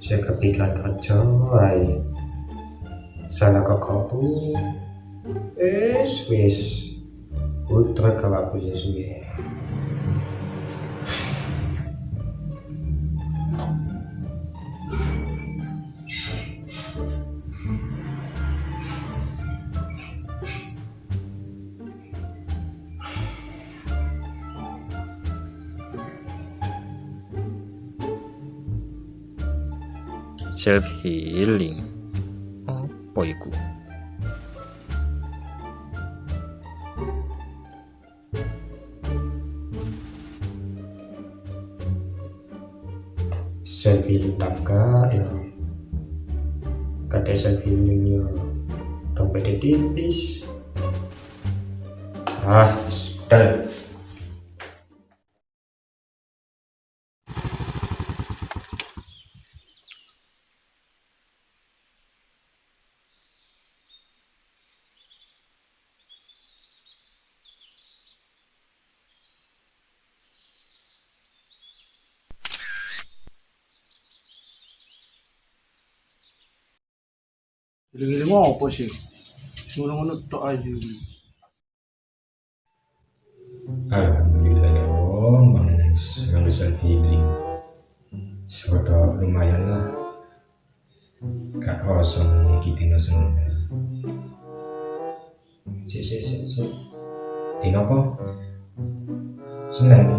saya kepikiran kerja wae. Salah kakakku wis putra kakakku sesuai. Self healing apa iku? Self healing tangga ya, kata self healing ya dompetnya tipis. Sudah. Giling-giling apa sih? Ngono-ngono tok aja. Alhamdulillah ya om, kalau self healing sudah lumayan lah, gak kosong gitu seneng. Si dino apa? Seneng.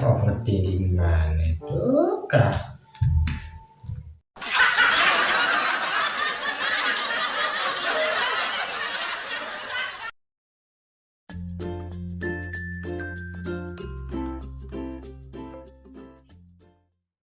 Overthinking mana tuh kah?